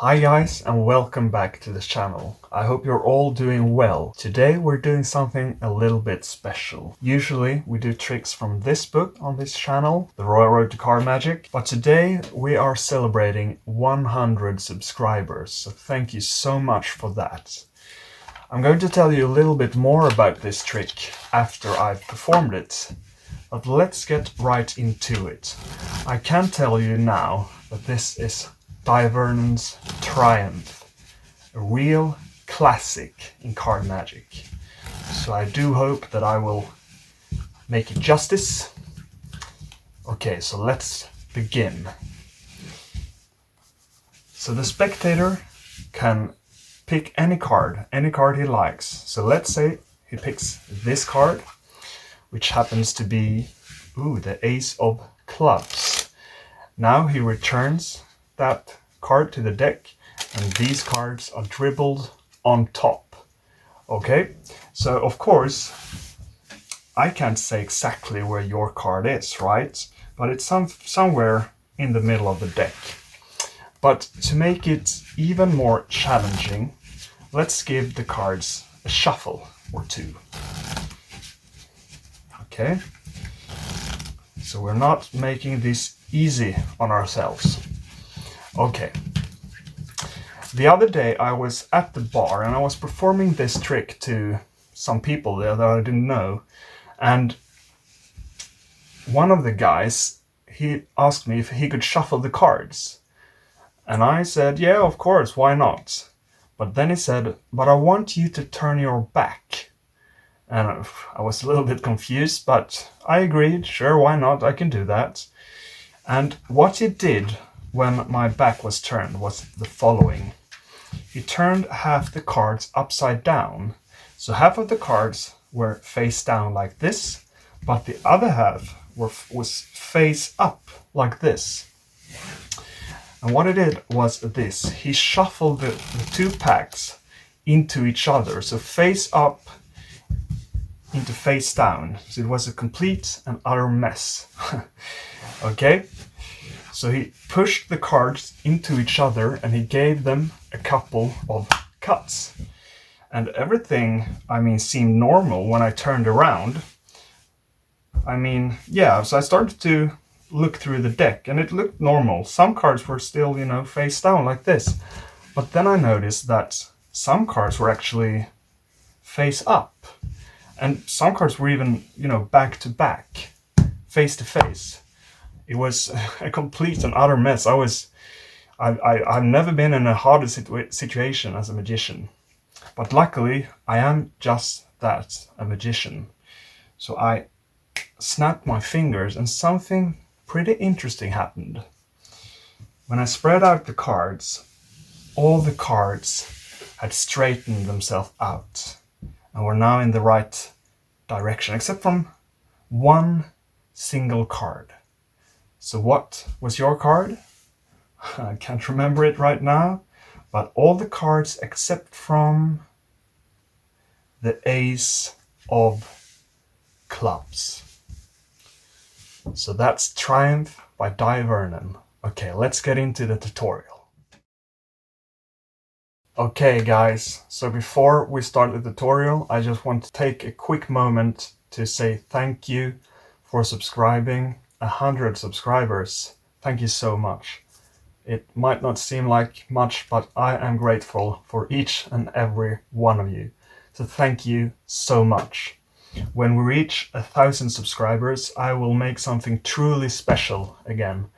Hi guys and welcome back to this channel. I hope you're all doing well. Today we're doing something a little bit special. Usually we do tricks from this book on this channel, The Royal Road to Card Magic, but today we are celebrating 100 subscribers, so thank you so much for that. I'm going to tell you a little bit more about this trick after I've performed it, but let's get right into it. I can tell you now that this is Vernon's Triumph, a real classic in card magic. So I do hope that I will make it justice. Okay, so let's begin. So the spectator can pick any card he likes. So let's say he picks this card, which happens to be, the Ace of Clubs. Now he returns that card to the deck and these cards are dribbled on top. Okay, so of course I can't say exactly where your card is, right? But it's somewhere in the middle of the deck. But to make it even more challenging, let's give the cards a shuffle or two. Okay, so we're not making this easy on ourselves. Okay, the other day I was at the bar and I was performing this trick to some people there that I didn't know, and one of the guys, he asked me if he could shuffle the cards, and I said, yeah, of course, why not? But then he said, but I want you to turn your back. And I was a little bit confused, but I agreed, sure, why not, I can do that. And what he did when my back was turned was the following. He turned half the cards upside down. So half of the cards were face down like this, but the other half was face up like this. And what he did was this. He shuffled the two packs into each other. So face up into face down. So it was a complete and utter mess. Okay? So he pushed the cards into each other and he gave them a couple of cuts. And everything, seemed normal when I turned around. So I started to look through the deck and it looked normal. Some cards were still, face down like this. But then I noticed that some cards were actually face up. And some cards were even, back to back, face to face. It was a complete and utter mess. I've never been in a harder situation as a magician. But luckily, I am just that, a magician. So I snapped my fingers and something pretty interesting happened. When I spread out the cards, all the cards had straightened themselves out and were now in the right direction, except from one single card. So what was your card? I can't remember it right now, but all the cards except from the Ace of Clubs. So that's Triumph by Vernon. Okay, let's get into the tutorial. Okay guys, so before we start the tutorial, I just want to take a quick moment to say thank you for subscribing. 100 subscribers. Thank you so much. It might not seem like much, but I am grateful for each and every one of you. So thank you so much. When we reach 1,000 subscribers, I will make something truly special again.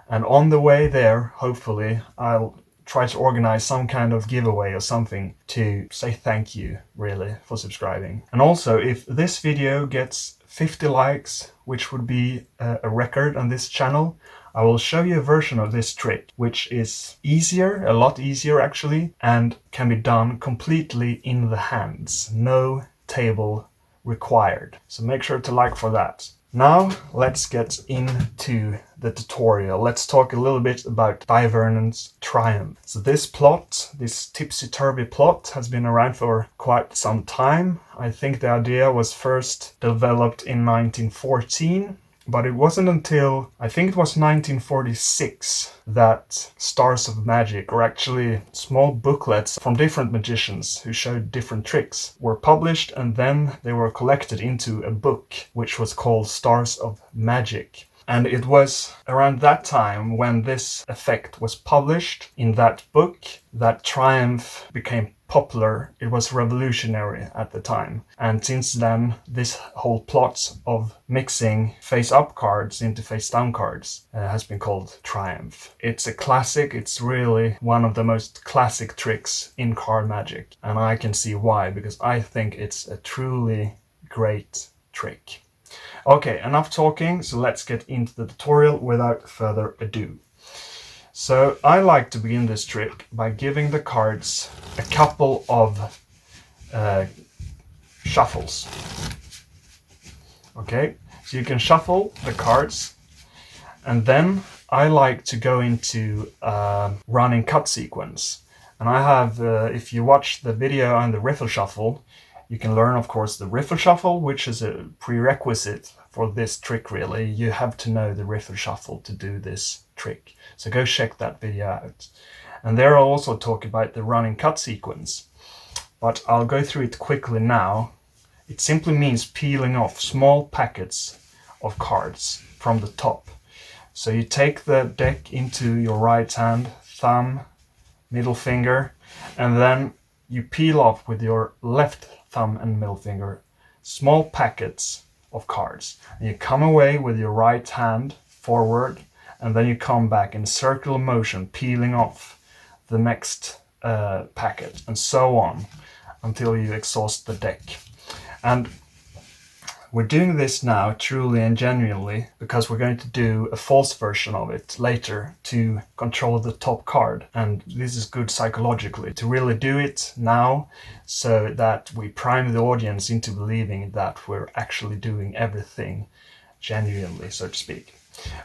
And on the way there, hopefully, I'll try to organize some kind of giveaway or something to say thank you, really, for subscribing. And also, if this video gets 50 likes, which would be a record on this channel, I will show you a version of this trick, which is easier, a lot easier actually, and can be done completely in the hands. No table required. So make sure to like for that. Now let's get into the tutorial. Let's talk a little bit about Vernon's Triumph. So this plot, this tipsy-turvy plot, has been around for quite some time. I think the idea was first developed in 1914 But it wasn't until, I think it was 1946, that Stars of Magic, or actually small booklets from different magicians who showed different tricks, were published, and then they were collected into a book which was called Stars of Magic. And it was around that time when this effect was published in that book that Triumph became popular. It was revolutionary at the time. And since then, this whole plot of mixing face-up cards into face-down cards has been called Triumph. It's a classic. It's really one of the most classic tricks in card magic. And I can see why, because I think it's a truly great trick. Okay, enough talking, so let's get into the tutorial without further ado. So I like to begin this trick by giving the cards a couple of shuffles. Okay, so you can shuffle the cards, and then I like to go into a running cut sequence. And I have, if you watch the video on the riffle shuffle, you can learn, of course, the riffle shuffle, which is a prerequisite for this trick, really. You have to know the riffle shuffle to do this trick. So go check that video out. And there I'll also talk about the running cut sequence. But I'll go through it quickly now. It simply means peeling off small packets of cards from the top. So you take the deck into your right hand, thumb, middle finger, and then you peel off with your left thumb and middle finger small packets of cards. And you come away with your right hand forward, and then you come back in circular motion, peeling off the next packet, and so on until you exhaust the deck. And we're doing this now truly and genuinely because we're going to do a false version of it later to control the top card. And this is good psychologically to really do it now so that we prime the audience into believing that we're actually doing everything genuinely, so to speak.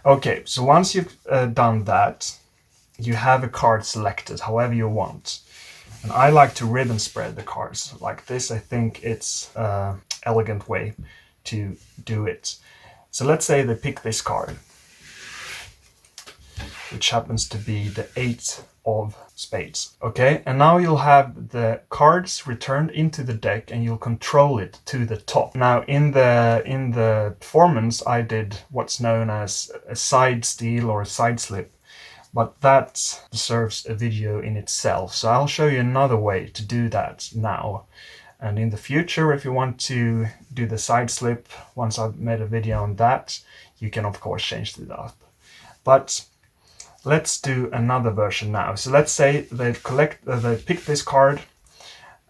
Okay, so once you've done that, you have a card selected however you want. And I like to ribbon spread the cards like this. I think it's an elegant way to do it. So let's say they pick this card, which happens to be the 8 of spades. Okay, and now you'll have the cards returned into the deck and you'll control it to the top. Now in the performance I did what's known as a side steal or a side slip, but that deserves a video in itself. So I'll show you another way to do that now. And in the future, if you want to do the side slip, once I've made a video on that, you can of course change it up. But let's do another version now. So let's say they pick this card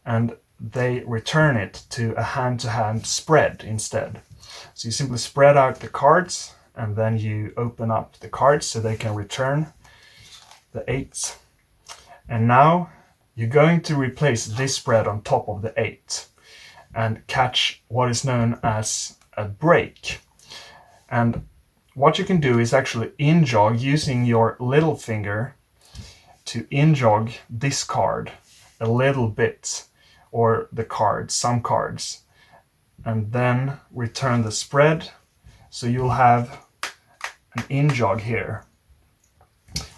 and they return it to a hand-to-hand spread instead. So you simply spread out the cards and then you open up the cards so they can return the 8s. And now you're going to replace this spread on top of the 8 and catch what is known as a break. And what you can do is actually in-jog using your little finger to in-jog this card a little bit, or the cards, some cards, and then return the spread. So you'll have an in-jog here,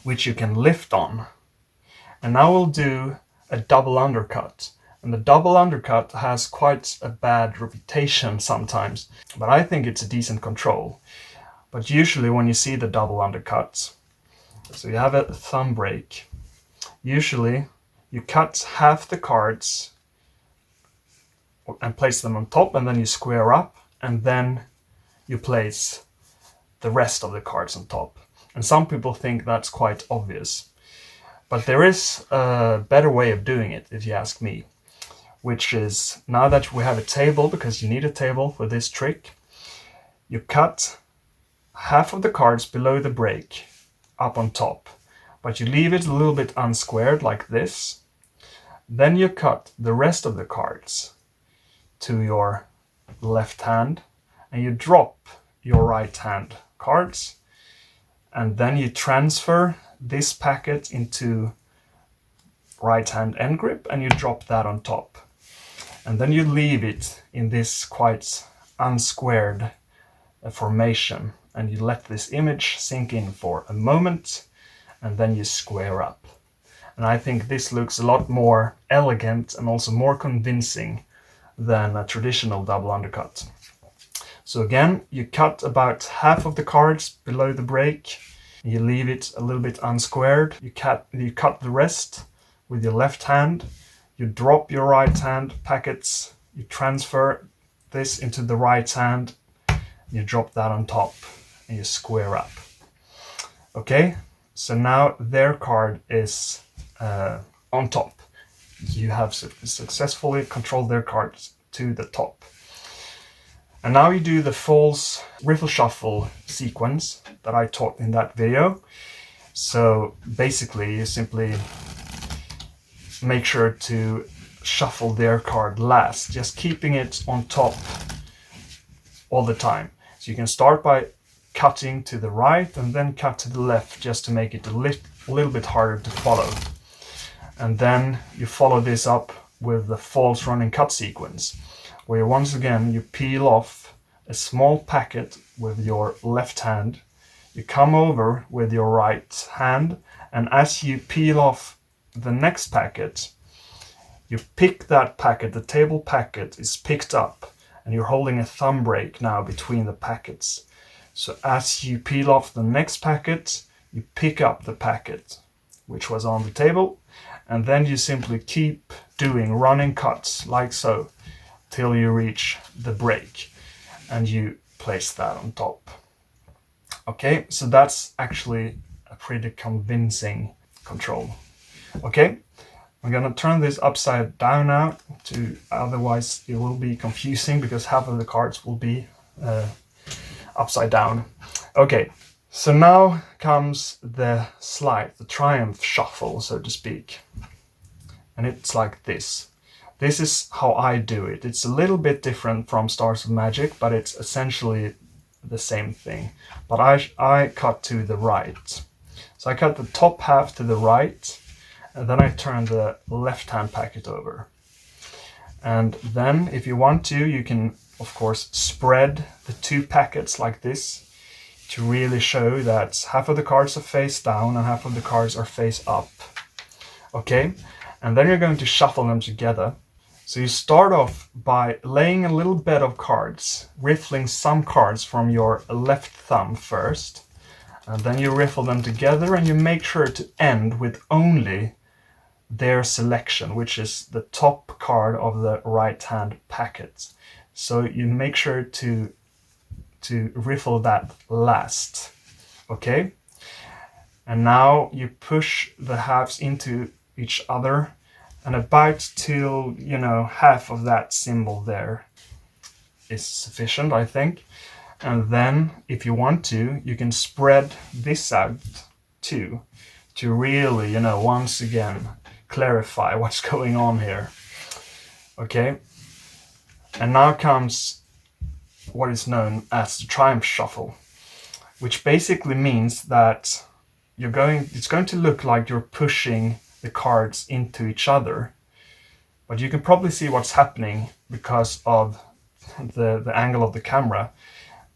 which you can lift on. And now we'll do a double undercut. And the double undercut has quite a bad reputation sometimes, but I think it's a decent control. But usually when you see the double undercut, so you have a thumb break, usually you cut half the cards and place them on top, and then you square up, and then you place the rest of the cards on top. And some people think that's quite obvious. But there is a better way of doing it, if you ask me, which is, now that we have a table, because you need a table for this trick, you cut half of the cards below the break up on top, but you leave it a little bit unsquared like this. Then you cut the rest of the cards to your left hand and you drop your right hand cards, and then you transfer this packet into right hand end grip and you drop that on top. And then you leave it in this quite unsquared formation and you let this image sink in for a moment, and then you square up. And I think this looks a lot more elegant and also more convincing than a traditional double undercut. So again, you cut about half of the cards below the break. You leave it a little bit unsquared. You cut the rest with your left hand. You drop your right hand packets. You transfer this into the right hand. You drop that on top and you square up. Okay, so now their card is on top. You have successfully controlled their cards to the top. And now you do the false riffle shuffle sequence that I taught in that video. So basically you simply make sure to shuffle their card last, just keeping it on top all the time. So you can start by cutting to the right and then cut to the left just to make it a little bit harder to follow. And then you follow this up with the false running cut sequence, where once again you peel off a small packet with your left hand, you come over with your right hand, and as you peel off the next packet, you pick that packet, the table packet is picked up, and you're holding a thumb break now between the packets. So as you peel off the next packet, you pick up the packet which was on the table, and then you simply keep doing running cuts like so till you reach the break, and you place that on top. Okay, so that's actually a pretty convincing control. Okay, I'm gonna turn this upside down now, otherwise it will be confusing because half of the cards will be upside down. Okay, so now comes the sleight, the triumph shuffle, so to speak. And it's like this. This is how I do it. It's a little bit different from Stars of Magic, but it's essentially the same thing. But I cut to the right. So I cut the top half to the right, and then I turn the left hand packet over. And then if you want to, you can of course spread the two packets like this to really show that half of the cards are face down and half of the cards are face up. Okay, and then you're going to shuffle them together. So you start off by laying a little bed of cards, riffling some cards from your left thumb first, and then you riffle them together, and you make sure to end with only their selection, which is the top card of the right hand packet. So you make sure to riffle that last. Okay, and now you push the halves into each other, and about till, half of that symbol there is sufficient, I think. And then if you want to, you can spread this out too, to really, once again clarify what's going on here. Okay, and now comes what is known as the triumph shuffle, which basically means that it's going to look like you're pushing the cards into each other, but you can probably see what's happening because of the angle of the camera.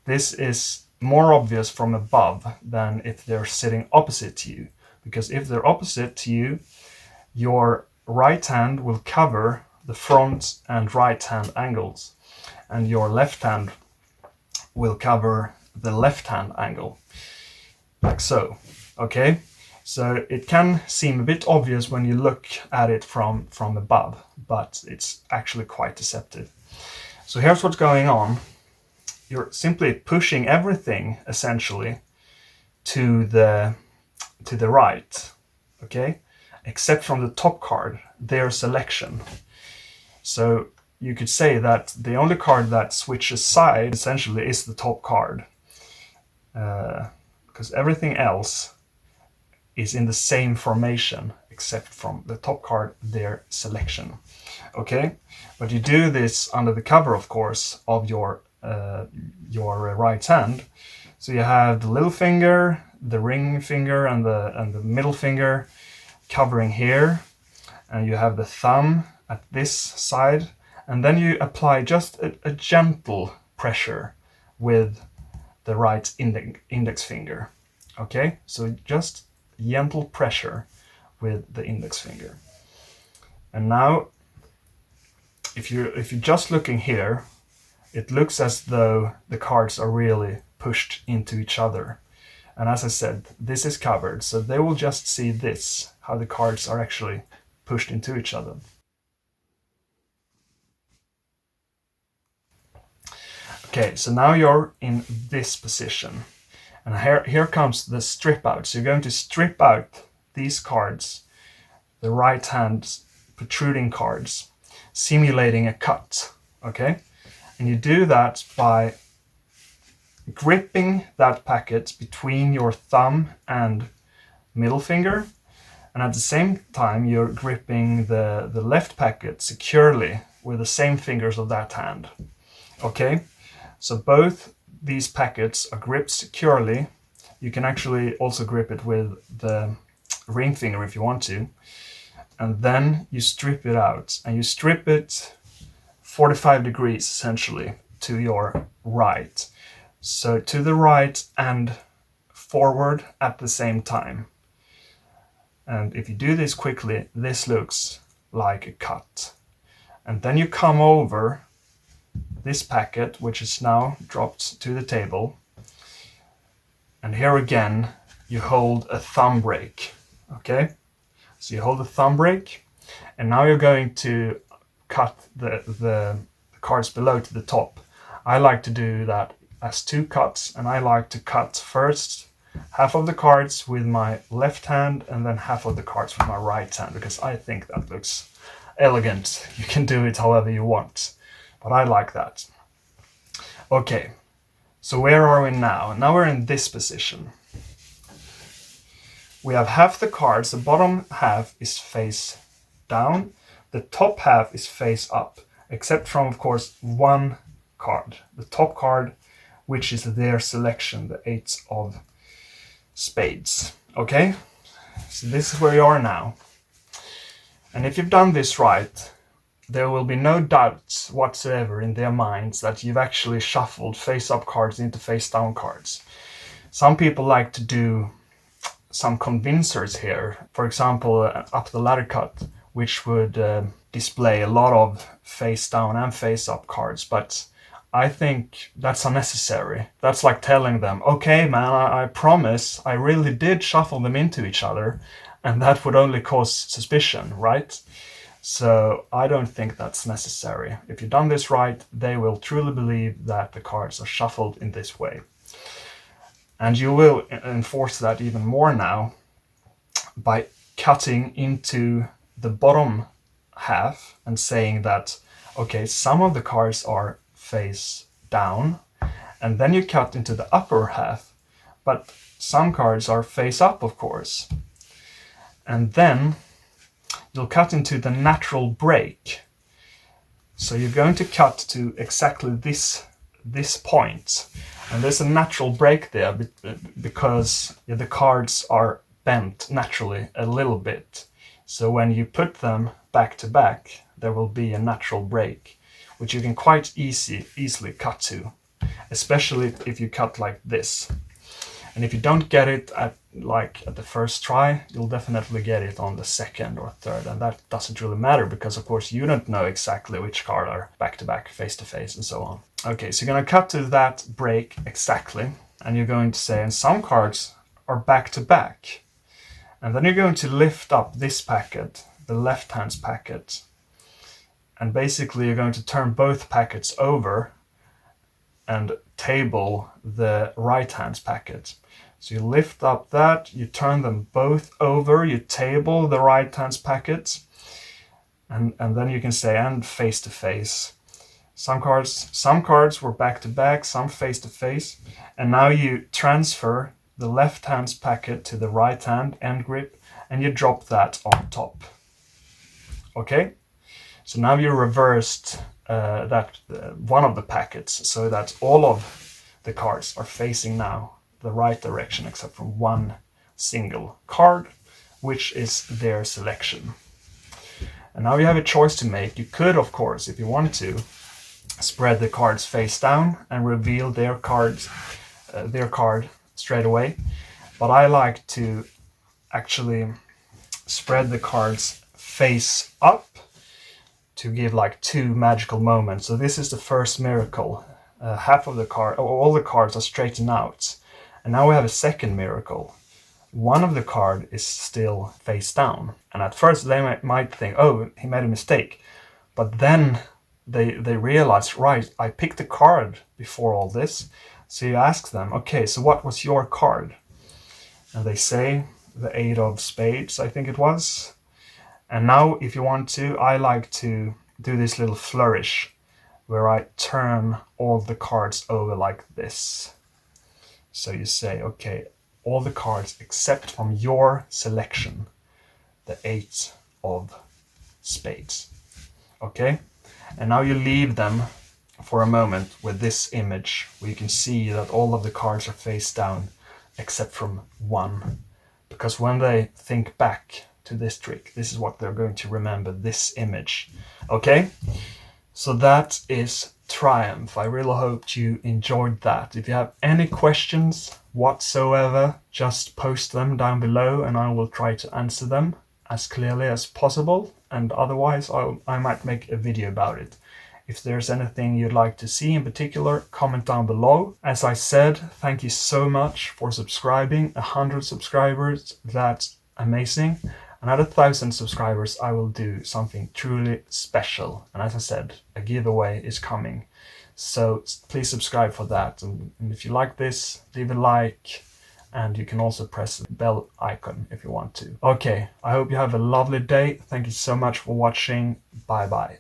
This is more obvious from above than if they're sitting opposite to you, because if they're opposite to you, your right hand will cover the front and right hand angles, and your left hand will cover the left hand angle, like so. Okay, so it can seem a bit obvious when you look at it from above, but it's actually quite deceptive. So here's what's going on. You're simply pushing everything essentially to the right, okay, except from the top card, their selection. So you could say that the only card that switches side essentially is the top card, because everything else is in the same formation except from the top card, their selection. Okay, but you do this under the cover, of course, of your right hand. So you have the little finger, the ring finger, and the middle finger covering here, and you have the thumb at this side, and then you apply just a gentle pressure with the right index finger. Okay, so just gentle pressure with the index finger. And now, if you're just looking here, it looks as though the cards are really pushed into each other. And as I said, this is covered, so they will just see this, how the cards are actually pushed into each other. Okay, so now you're in this position. And here comes the strip out. So you're going to strip out these cards, the right hand protruding cards, simulating a cut, okay? And you do that by gripping that packet between your thumb and middle finger, and at the same time you're gripping the left packet securely with the same fingers of that hand, okay? So both these packets are gripped securely. You can actually also grip it with the ring finger if you want to. And then you strip it out, and you strip it 45 degrees essentially to your right. So to the right and forward at the same time. And if you do this quickly, this looks like a cut. And then you come over this packet, which is now dropped to the table. And here again, you hold a thumb break, okay? So you hold the thumb break, and now you're going to cut the cards below to the top. I like to do that as 2 cuts, and I like to cut first half of the cards with my left hand and then half of the cards with my right hand, because I think that looks elegant. You can do it however you want, but I like that. Okay, so where are we now? Now we're in this position. We have half the cards, the bottom half is face down, the top half is face up, except from, of course, one card, the top card, which is their selection, the 8 of spades. Okay, so this is where you are now. And if you've done this right, there will be no doubts whatsoever in their minds that you've actually shuffled face-up cards into face-down cards. Some people like to do some convincers here, for example, up the ladder cut, which would display a lot of face-down and face-up cards, but I think that's unnecessary. That's like telling them, okay, man, I promise I really did shuffle them into each other, and that would only cause suspicion, right? So I don't think that's necessary. If you've done this right, they will truly believe that the cards are shuffled in this way. And you will enforce that even more now by cutting into the bottom half and saying that, okay, some of the cards are face down, and then you cut into the upper half, but some cards are face up, of course. And then you'll cut into the natural break. So you're going to cut to exactly this point. And there's a natural break there because the cards are bent naturally a little bit. So when you put them back to back, there will be a natural break, which you can quite easily cut to, especially if you cut like this. And if you don't get it at the first try, you'll definitely get it on the second or third, and that doesn't really matter because, of course, you don't know exactly which card are back-to-back, face-to-face, and so on. Okay, so you're going to cut to that break exactly, and you're going to say, and some cards are back-to-back. And then you're going to lift up this packet, the left hand's packet, and basically you're going to turn both packets over and table the right hand's packet. So you lift up that, you turn them both over, you table the right hand's packet, and then you can say, and face to face. Some cards were back to back, some face to face, and now you transfer the left hand's packet to the right hand end grip, and you drop that on top. Okay, so now you reversed one of the packets, so that all of the cards are facing now the right direction except for one single card, which is their selection. And now you have a choice to make. You could, of course, if you want to, spread the cards face down and reveal their cards their card straight away, but I like to actually spread the cards face up to give like 2 magical moments. So this is the first miracle. Half of the card, all the cards are straightened out. And now we have a second miracle. One of the card is still face down. And at first they might think, oh, he made a mistake. But then they realize, right, I picked a card before all this. So you ask them, okay, so what was your card? And they say the 8 of spades, I think it was. And now if you want to, I like to do this little flourish where I turn all the cards over like this. So you say, okay, all the cards except from your selection, the 8 of spades. Okay? And now you leave them for a moment with this image where you can see that all of the cards are face down except from one. Because when they think back to this trick, this is what they're going to remember, this image. Okay? So that is Triumph. I really hope you enjoyed that. If you have any questions whatsoever, just post them down below and I will try to answer them as clearly as possible. And otherwise, I might make a video about it. If there's anything you'd like to see in particular, comment down below. As I said, thank you so much for subscribing. 100 subscribers, that's amazing. Another 1,000 subscribers, I will do something truly special. And as I said, a giveaway is coming. So please subscribe for that. And if you like this, leave a like. And you can also press the bell icon if you want to. Okay, I hope you have a lovely day. Thank you so much for watching. Bye bye.